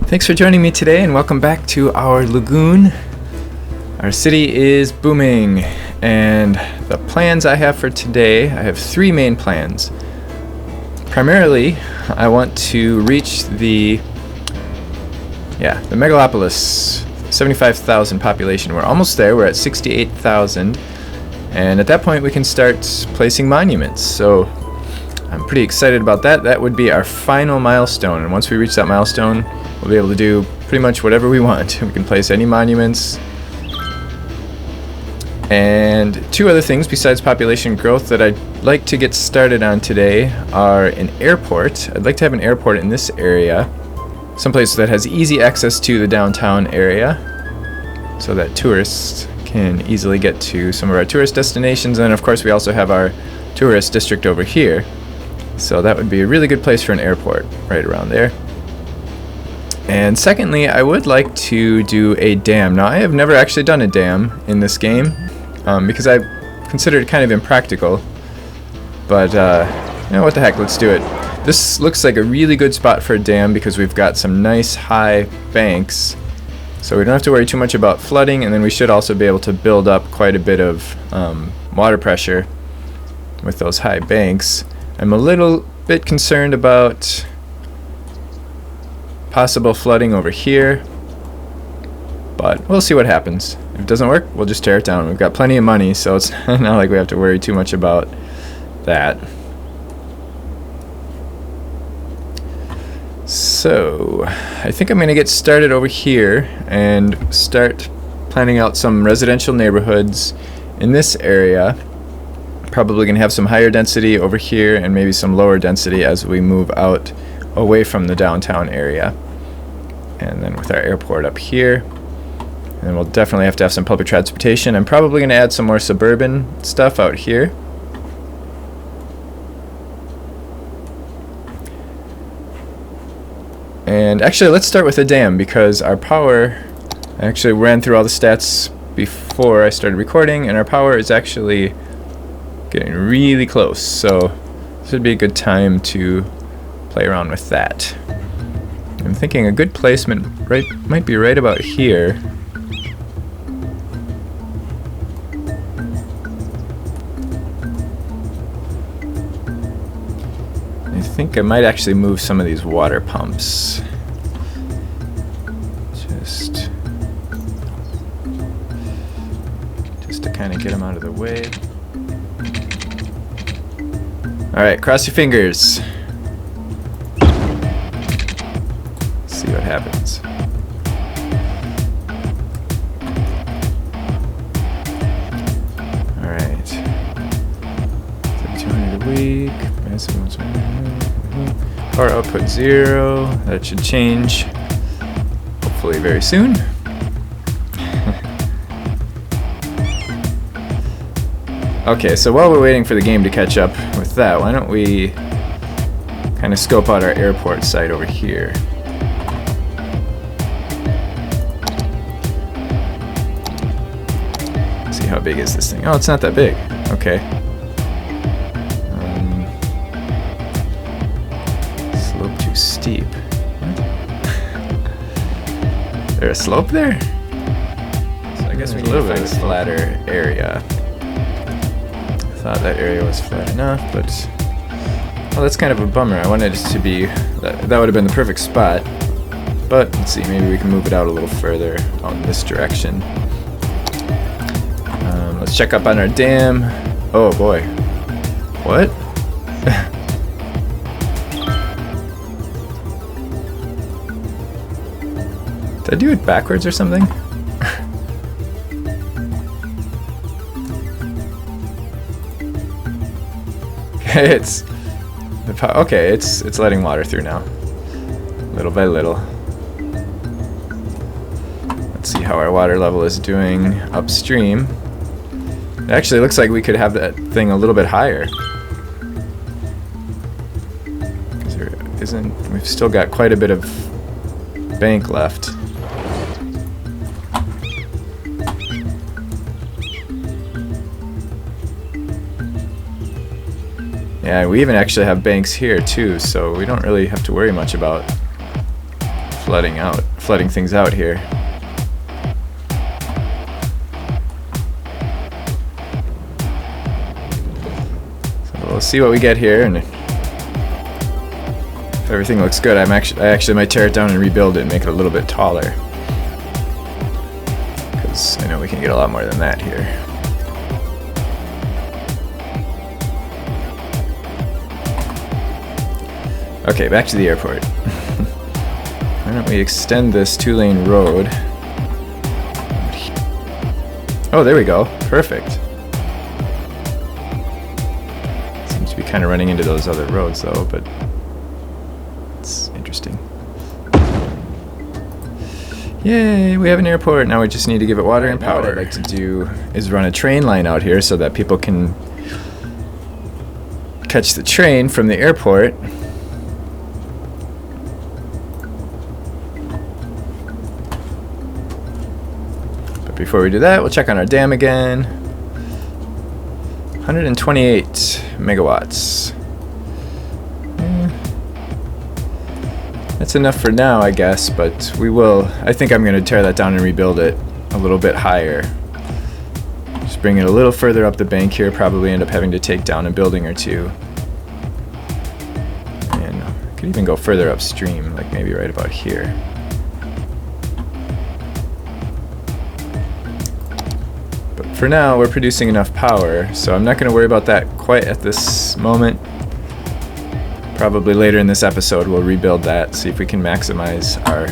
Thanks for joining me today and welcome back to our lagoon. Our city is booming, and the plans I have for today, I have three main plans. Primarily, I want to reach the Megalopolis, 75,000 population. We're almost there, we're at 68,000, and at that point we can start placing monuments. So I'm pretty excited about that. That would be our final milestone, and once we reach that milestone, we'll be able to do pretty much whatever we want. We can place any monuments. And two other things besides population growth that I'd like to get started on today are an airport. I'd like to have an airport in this area, someplace that has easy access to the downtown area, so that tourists can easily get to some of our tourist destinations. And of course we also have our tourist district over here, so that would be a really good place for an airport, right around there. And secondly, I would like to do a dam. Now, I have never actually done a dam in this game because I consider it kind of impractical. But, you know, what the heck, let's do it. This looks like a really good spot for a dam because we've got some nice high banks. So we don't have to worry too much about flooding, and then we should also be able to build up quite a bit of water pressure with those high banks. I'm a little bit concerned about possible flooding over here, but we'll see what happens. If it doesn't work, we'll just tear it down. We've got plenty of money, so it's not like we have to worry too much about that. So I think I'm going to get started over here and start planning out some residential neighborhoods in this area. Probably going to have some higher density over here and maybe some lower density as we move out away from the downtown area. And then with our airport up here, and we'll definitely have to have some public transportation. I'm probably going to add some more suburban stuff out here. And actually, let's start with the dam, because our power, I actually ran through all the stats before I started recording, and our power is actually getting really close, so this would be a good time to play around with that. I'm thinking a good placement might be right about here. I think I might actually move some of these water pumps. Just to kind of get them out of the way. Alright, cross your fingers. See what happens. Alright. 3,200 a week. Power output 0. That should change hopefully very soon. Okay, so while we're waiting for the game to catch up with that, why don't we kind of scope out our airport site over here. See how big is this thing? Oh, it's not that big. Okay. Slope too steep. What? Is there a slope there? So I guess we need to find a flatter area. I thought that area was flat enough, but well, that's kind of a bummer. I wanted it to be that would have been the perfect spot. But let's see, maybe we can move it out a little further on this direction. Let's check up on our dam. Oh boy. What? Did I do it backwards or something? It's letting water through now, little by little. Let's see how our water level is doing upstream. It actually looks like we could have that thing a little bit higher, because we've still got quite a bit of bank left. Yeah, we even actually have banks here too, so we don't really have to worry much about flooding things out here. So we'll see what we get here, and if everything looks good, I actually might tear it down and rebuild it and make it a little bit taller. Because I know we can get a lot more than that here. Okay, back to the airport. Why don't we extend this 2-lane road? Oh, there we go. Perfect. Seems to be kind of running into those other roads though, but it's interesting. Yay, we have an airport. Now we just need to give it water and power. What I'd like to do is run a train line out here so that people can catch the train from the airport. Before we do that, we'll check on our dam again. 128 megawatts. That's enough for now, I guess, but I think I'm going to tear that down and rebuild it a little bit higher. Just bring it a little further up the bank here, probably end up having to take down a building or two. And I could even go further upstream, like maybe right about here. For now, we're producing enough power, so I'm not going to worry about that quite at this moment. Probably later in this episode, we'll rebuild that, see if we can maximize our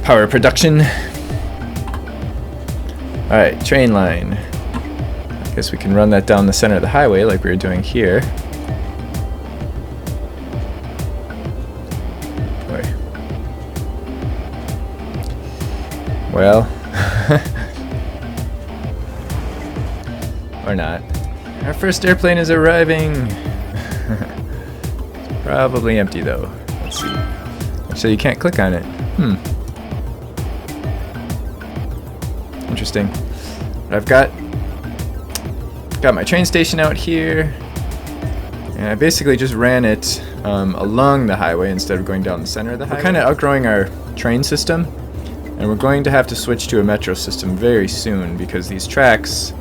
power production. Alright, train line. I guess we can run that down the center of the highway like we were doing here. Boy. Well... Or not. Our first airplane is arriving! It's probably empty though. Let's see. Actually, you can't click on it. Interesting. But I've got my train station out here. And I basically just ran it along the highway instead of going down the center of the highway. We're kind of outgrowing our train system. And we're going to have to switch to a metro system very soon because these tracks...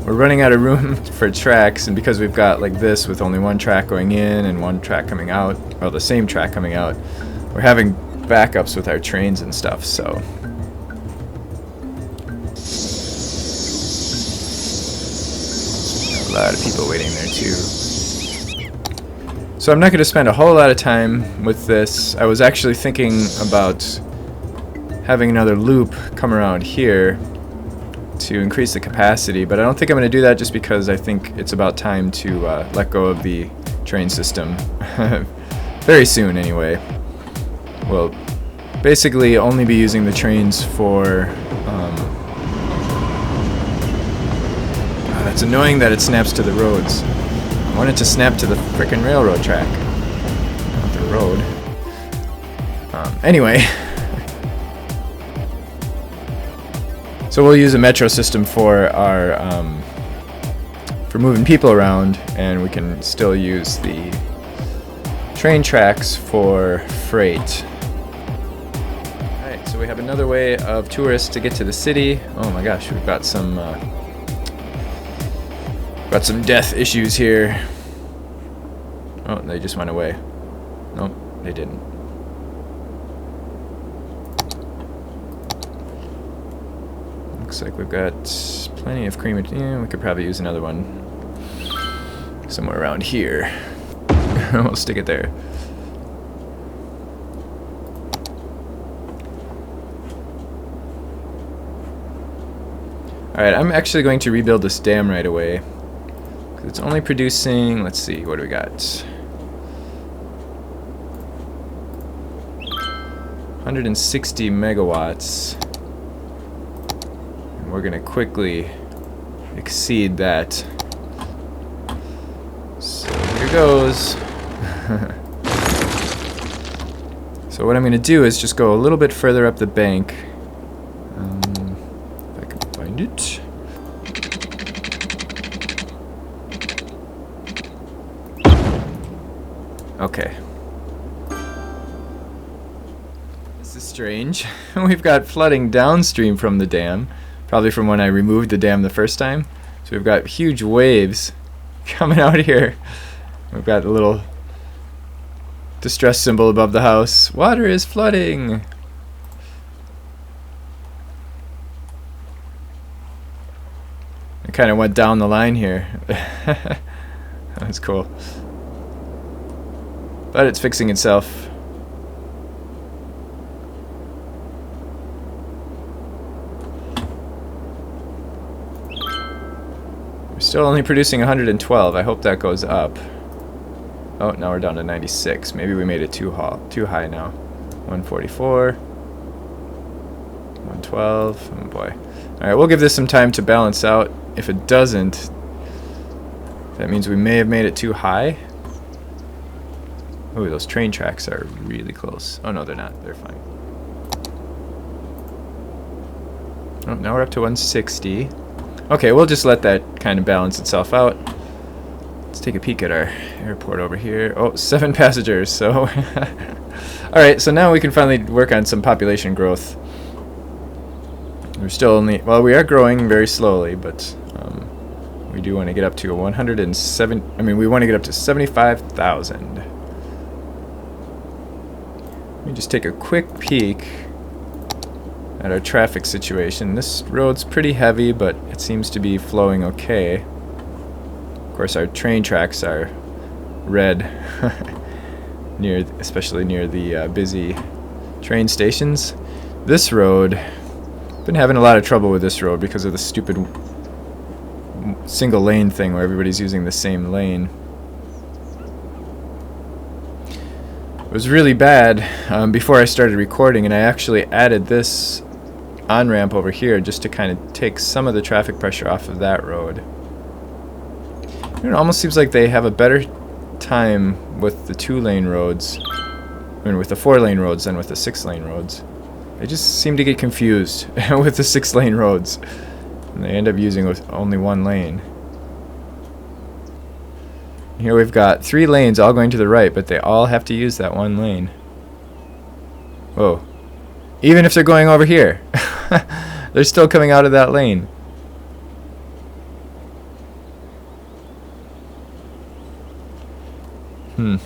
We're running out of room for tracks, and because we've got like this with only one track going in and one track coming out, well, the same track coming out, we're having backups with our trains and stuff, so. A lot of people waiting there too. So I'm not going to spend a whole lot of time with this. I was actually thinking about having another loop come around here to increase the capacity, but I don't think I'm going to do that just because I think it's about time to let go of the train system very soon anyway. We'll basically only be using the trains for it's annoying that it snaps to the roads. I want it to snap to the frickin' railroad track, not the road. Anyway. So we'll use a metro system for our for moving people around, and we can still use the train tracks for freight. Alright, so we have another way of tourists to get to the city. Oh my gosh, we've got some death issues here. Oh, they just went away. Nope, they didn't. Looks like we've got plenty of cream. Yeah, we could probably use another one somewhere around here. We'll stick it there. Alright, I'm actually going to rebuild this dam right away. Because it's only producing, let's see, what do we got? 160 megawatts. We're going to quickly exceed that. So here goes. So what I'm going to do is just go a little bit further up the bank. If I can find it. Okay. This is strange. We've got flooding downstream from the dam, probably from when I removed the dam the first time. So we've got huge waves coming out here. We've got a little distress symbol above the house. Water is flooding. It kind of went down the line here. That was cool. But it's fixing itself. We're still only producing 112. I hope that goes up. Oh, now we're down to 96. Maybe we made it too high now. 144. 112. Oh boy. Alright, we'll give this some time to balance out. If it doesn't, that means we may have made it too high. Ooh, those train tracks are really close. Oh no, they're not. They're fine. Oh, now we're up to 160. Okay, we'll just let that kind of balance itself out. Let's take a peek at our airport over here. Oh, 7 passengers, so... Alright, so now we can finally work on some population growth. We're still only... Well, we are growing very slowly, but we do want to get up to 107... I mean, we want to get up to 75,000. Let me just take a quick peek at our traffic situation. This road's pretty heavy, but it seems to be flowing okay. Of course, our train tracks are red, especially near the busy train stations. This road, been having a lot of trouble with this road because of the stupid single lane thing where everybody's using the same lane. It was really bad before I started recording, and I actually added this on-ramp over here just to kind of take some of the traffic pressure off of that road. It almost seems like they have a better time with the 2-lane roads, I mean with the 4-lane roads than with the 6-lane roads. They just seem to get confused with the 6-lane roads, and they end up using with only 1 lane. Here we've got 3 lanes all going to the right, but they all have to use that 1 lane. Whoa. Even if they're going over here, they're still coming out of that lane. Yeah,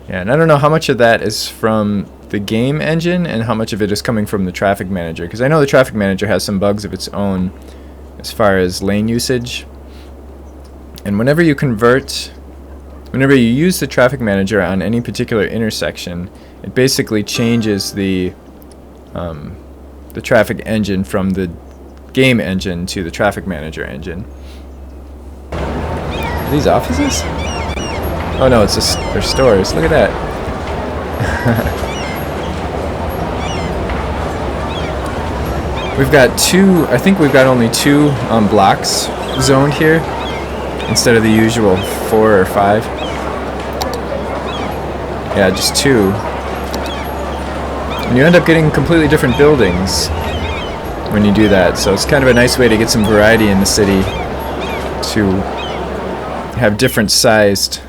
and I don't know how much of that is from the game engine and how much of it is coming from the traffic manager, because I know the traffic manager has some bugs of its own as far as lane usage. And whenever you use the traffic manager on any particular intersection, it basically changes the traffic engine from the game engine to the traffic manager engine. Are these offices? Oh no, it's just their stores. Look at that. We've got I think we've got only 2 blocks zoned here instead of the usual 4 or 5. Yeah, just 2. And you end up getting completely different buildings when you do that, so it's kind of a nice way to get some variety in the city, to have different sized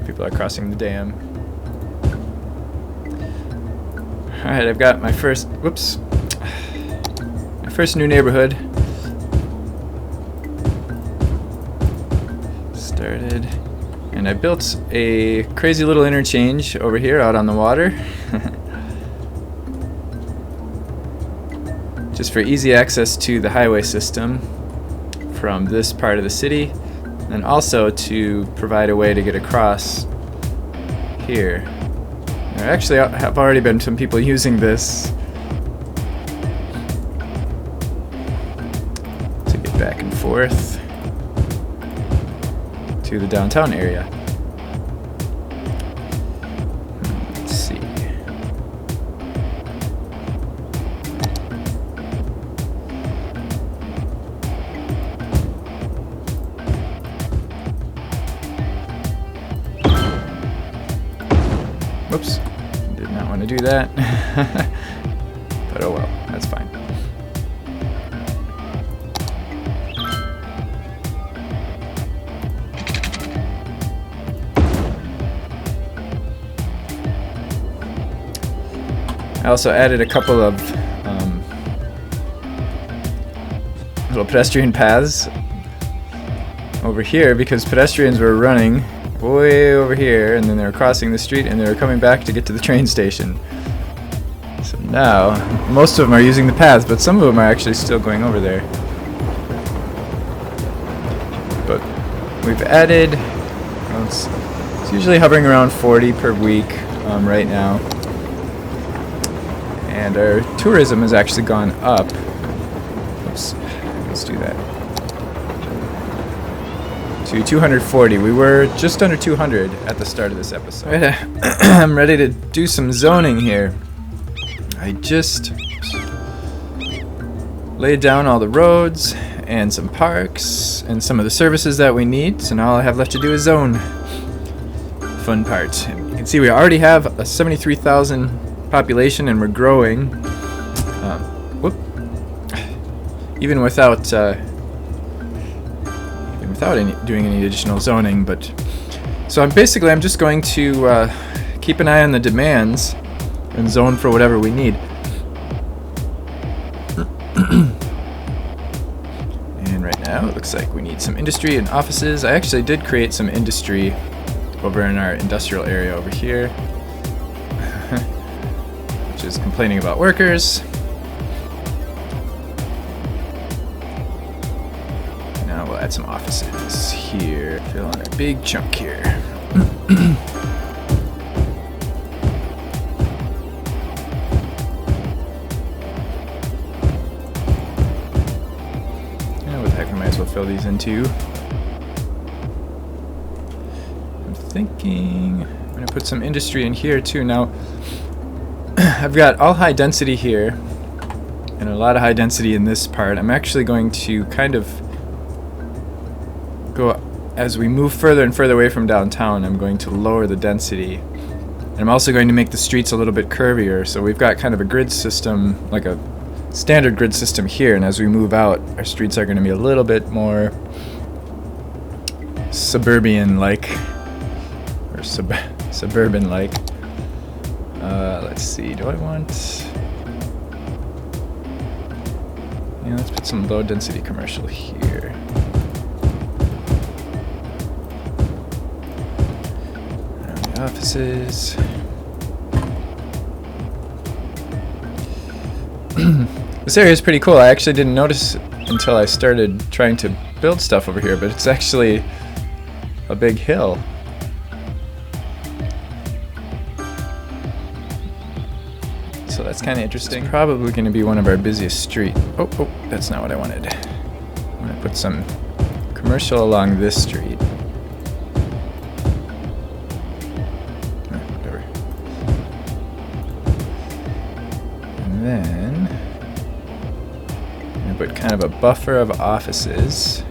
people are crossing the dam. Alright, I've got my first new neighborhood started, and I built a crazy little interchange over here out on the water. Just for easy access to the highway system from this part of the city, and also to provide a way to get across here. There actually have already been some people using this to get back and forth to the downtown area. Let's see. Whoops, did not want to do that. But oh well, that's fine. I also added a couple of little pedestrian paths over here because pedestrians were running way over here and then they were crossing the street and they were coming back to get to the train station. So now, most of them are using the paths, but some of them are actually still going over there. But we've added, well, it's usually hovering around 40 per week right now. And our tourism has actually gone up. Oops, let's do that. To 240. We were just under 200 at the start of this episode. Right, I'm ready to do some zoning here. I just laid down all the roads and some parks and some of the services that we need. So now all I have left to do is zone. Fun part. And you can see we already have a 73,000 population and we're growing. Even without doing any additional zoning, but so I'm just going to keep an eye on the demands and zone for whatever we need. And right now it looks like we need some industry and offices. I actually did create some industry over in our industrial area over here, which is complaining about workers. Now we'll add some offices here. Fill in a big chunk here. Fill these in too. I'm thinking I'm gonna put some industry in here too. Now I've got all high density here and a lot of high density in this part. I'm actually going to kind of go as we move further and further away from downtown. I'm going to lower the density, and I'm also going to make the streets a little bit curvier. So we've got kind of a grid system, like a standard grid system here, and as we move out, our streets are going to be a little bit more suburban-like, or suburban-like. Let's see, do I want... Yeah, let's put some low-density commercial here. Around the offices. This area is pretty cool. I actually didn't notice until I started trying to build stuff over here, but it's actually a big hill. So that's kind of interesting. It's probably going to be one of our busiest streets. Oh, that's not what I wanted. I'm going to put some commercial along this street. Whatever. And then put kind of a buffer of offices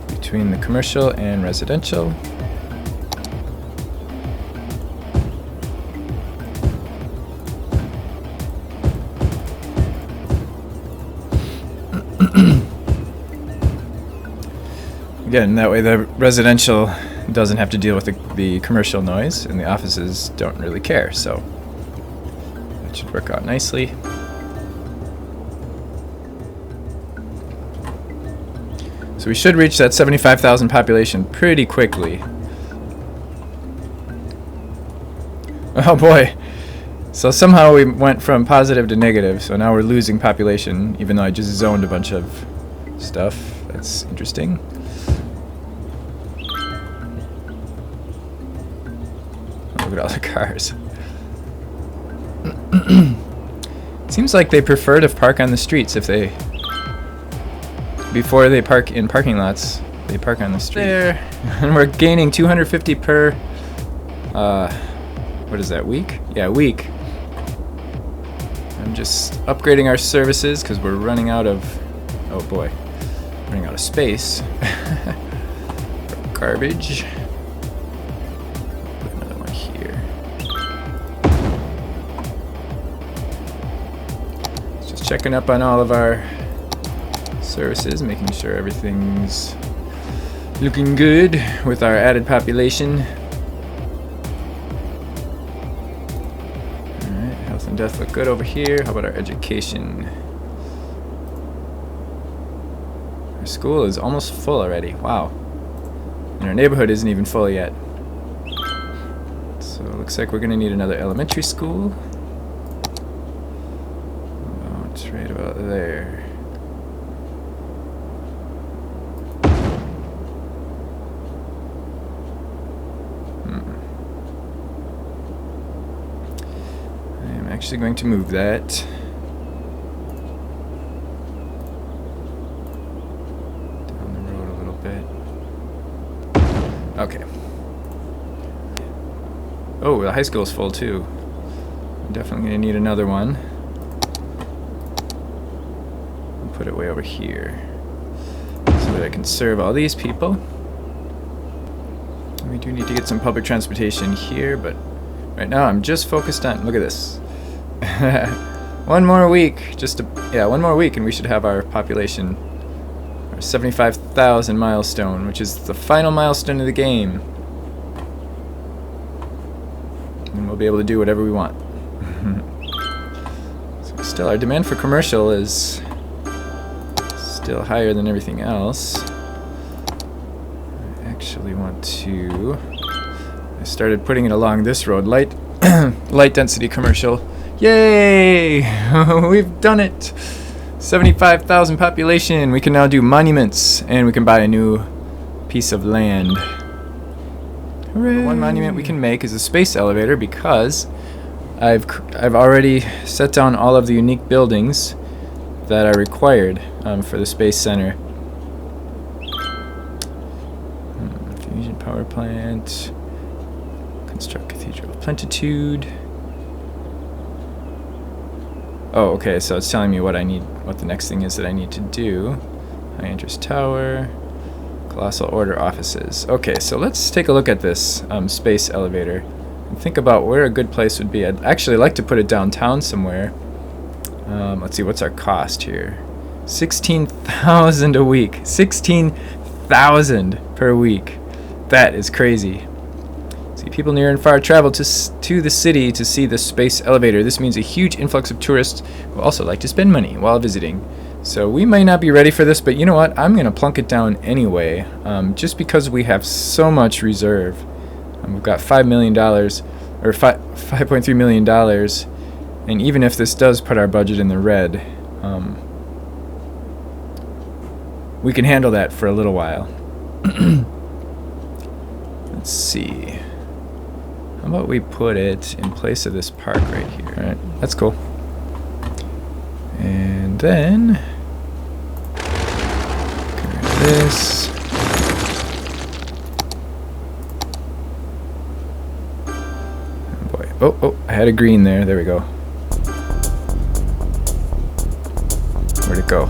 between the commercial and residential. Again, that way the residential doesn't have to deal with the commercial noise, and the offices don't really care, so that should work out nicely. So we should reach that 75,000 population pretty quickly. Oh boy. So somehow we went from positive to negative, so now we're losing population, even though I just zoned a bunch of stuff. That's interesting. Look at all the cars. It seems like they prefer to park on the streets. If they, before they park in parking lots, they park on the street. There, and we're gaining 250 per, what is that, week? Yeah, week. I'm just upgrading our services because we're running out of, oh boy, running out of space. Garbage. Checking up on all of our services, making sure everything's Looking good with our added population. Alright, health and death look good over here. How about our education? Our school is almost full already. Wow. And our neighborhood isn't even full yet. So it looks like we're going to need another elementary school. Oh, it's right about there. I'm actually going to move that. Down the road a little bit. Okay. Oh, the high school is full too. I'm definitely going to need another one. I'll put it way over here so that I can serve all these people. We do need to get some public transportation here, but right now I'm just focused on, look at this. One more week, one more week and we should have our population, our 75,000 milestone, which is the final milestone of the game. And we'll be able to do whatever we want. So still, our demand for commercial is still higher than everything else. I actually want to... I started putting it along this road. Light density commercial. Yay! We've done it! 75,000 population. We can now do monuments, and we can buy a new piece of land. Hooray. One monument we can make is a space elevator because I've already set down all of the unique buildings that are required for the space center. Fusion power plant. Construct Cathedral of Plentitude. Oh, okay, so it's telling me what I need, what the next thing is that I need to do. High interest tower. Colossal Order offices. Okay, so let's take a look at this space elevator and think about where a good place would be. I'd actually like to put it downtown somewhere. Let's see, what's our cost here? 16,000 a week. 16,000 per week. That is crazy. See, people near and far travel to the city to see the space elevator. This means a huge influx of tourists who also like to spend money while visiting. So we may not be ready for this, but you know what? I'm going to plunk it down anyway, just because we have so much reserve. We've got $5 million, or $5.3 million, and even if this does put our budget in the red, we can handle that for a little while. Let's see. How about we put it in place of this park right here? All right, that's cool. And then get rid of this. Oh boy. Oh, I had a green there. There we go. Where'd it go?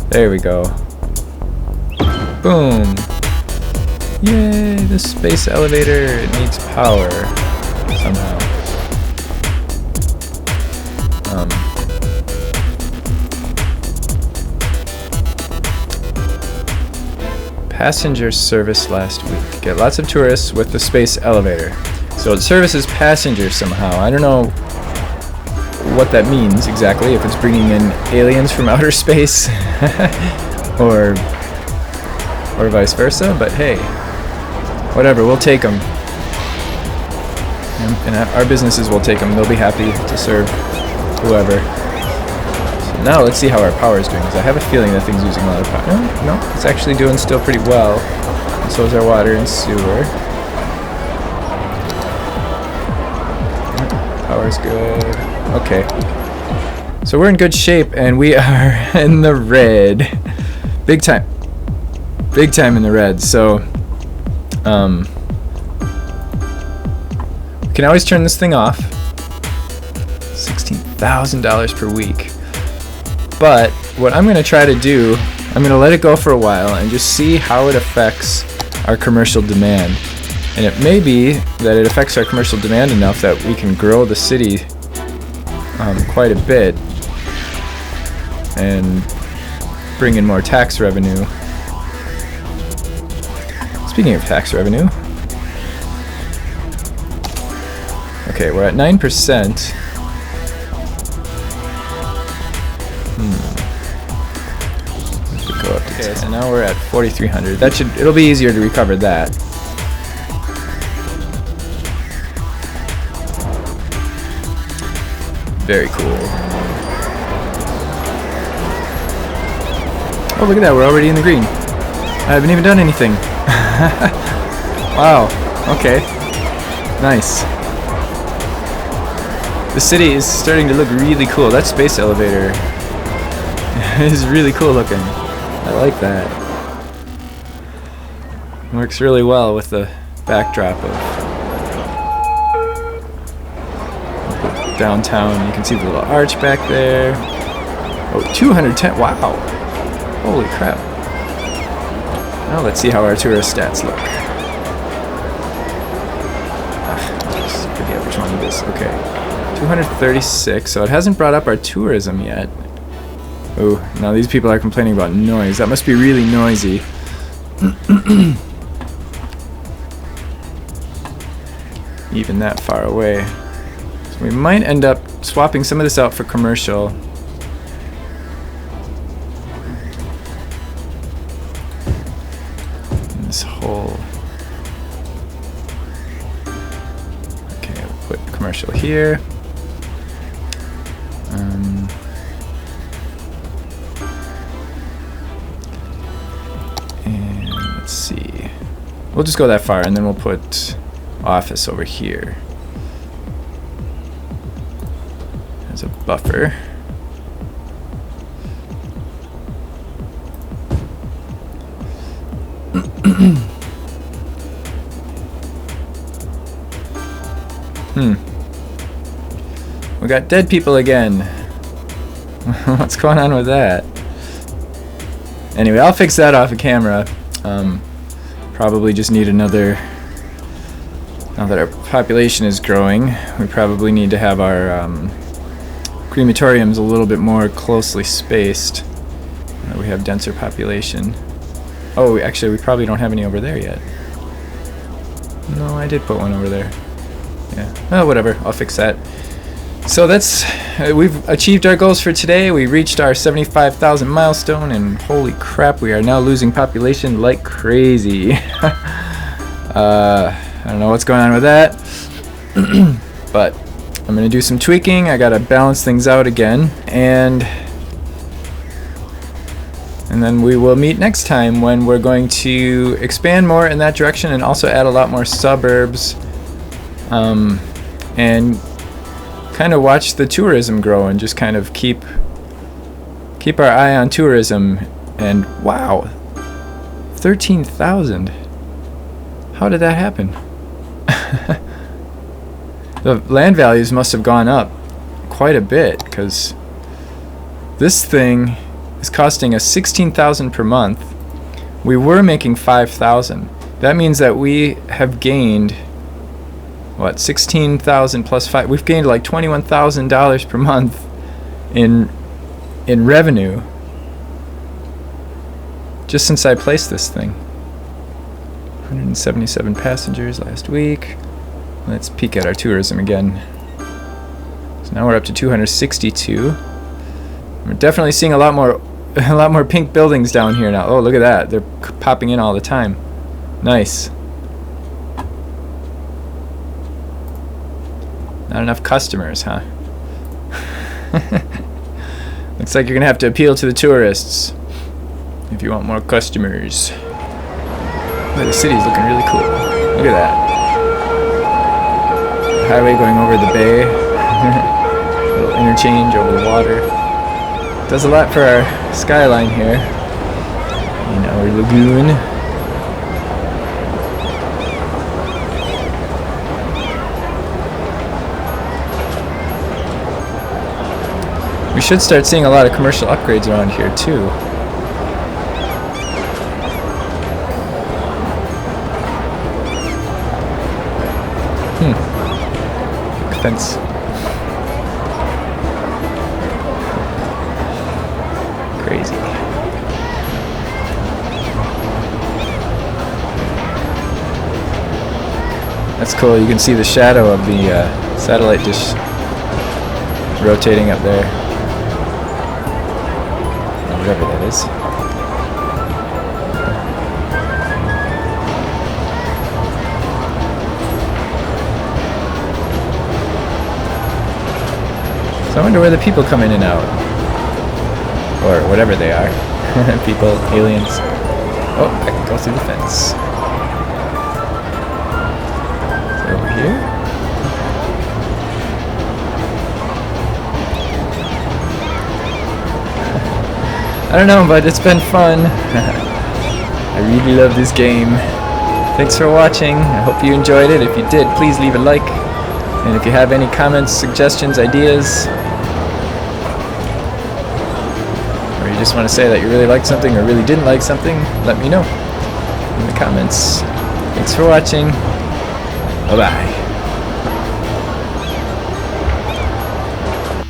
There we go. Boom. Yay, the space elevator. It needs power somehow. Passenger service last week. Get lots of tourists with the space elevator. So it services passengers somehow. I don't know what that means exactly, if it's bringing in aliens from outer space or vice versa, but hey, whatever, we'll take them. And our businesses will take them. They'll be happy to serve whoever. So now let's see how our power is doing, because I have a feeling that thing's using a lot of power. No, it's actually doing still pretty well. And so is our water and sewer. Power's good. Okay. So we're in good shape, and we are in the red. Big time. Big time in the red. So, we can always turn this thing off. $16,000 per week. But what I'm going to try to do, I'm going to let it go for a while and just see how it affects our commercial demand. And it may be that it affects our commercial demand enough that we can grow the city quite a bit and bring in more tax revenue Speaking of tax revenue. Okay, we're at 9%. Go up to 10. So now we're at 4,300. It'll be easier to recover that. Very cool. Oh, look at that, we're already in the green. I haven't even done anything. Wow, okay. Nice. The city is starting to look really cool. That space elevator is really cool looking. I like that. Works really well with the backdrop of downtown. You can see the little arch back there. Oh, 210. Wow. Holy crap. Now let's see how our tourist stats look. I forget which one it is. Okay. 236. So it hasn't brought up our tourism yet. Oh, now these people are complaining about noise. That must be really noisy. Even that far away. So we might end up swapping some of this out for commercial. And this whole... Okay, we'll put commercial here. And let's see. We'll just go that far and then we'll put office over here as a buffer. We got dead people again. What's going on with that? Anyway, I'll fix that off of camera. Probably just need another... Now that our population is growing, we probably need to have our crematoriums a little bit more closely spaced. We have denser population. Oh, actually, we probably don't have any over there yet. No, I did put one over there. Yeah, well, whatever. I'll fix that. So that's... we've achieved our goals for today. We reached our 75,000 milestone, and holy crap, we are now losing population like crazy. I don't know what's going on with that. But I'm going to do some tweaking. I got to balance things out again. And then we will meet next time when we're going to expand more in that direction and also add a lot more suburbs. And kind of watch the tourism grow and just kind of keep our eye on tourism. And wow, 13,000. How did that happen? The land values must have gone up quite a bit, because this thing is costing us 16,000 per month. We were making 5,000. That means that we have gained what, 16,000 plus 5. We've gained like $21,000 per month in revenue just since I placed this thing. 177 passengers last week. Let's peek at our tourism again. So now we're up to 262. We're definitely seeing a lot more pink buildings down here now. Oh, look at that. They're popping in all the time. Nice. Not enough customers, huh? Looks like you're gonna have to appeal to the tourists if you want more customers. Boy, the city's looking really cool. Look at that. Highway going over the bay. A little interchange over the water. Does a lot for our skyline here. In our lagoon. We should start seeing a lot of commercial upgrades around here too. Fence. Crazy. cool. You can see the shadow of the satellite dish rotating up there. Or whatever that is. So I wonder where the people come in and out. Or whatever they are. People, aliens. Oh, I can go through the fence. Over here. I don't know, but it's been fun. I really love this game. Thanks for watching. I hope you enjoyed it. If you did, please leave a like. And if you have any comments, suggestions, ideas, or you just want to say that you really liked something or really didn't like something, let me know in the comments. Thanks for watching. Bye-bye.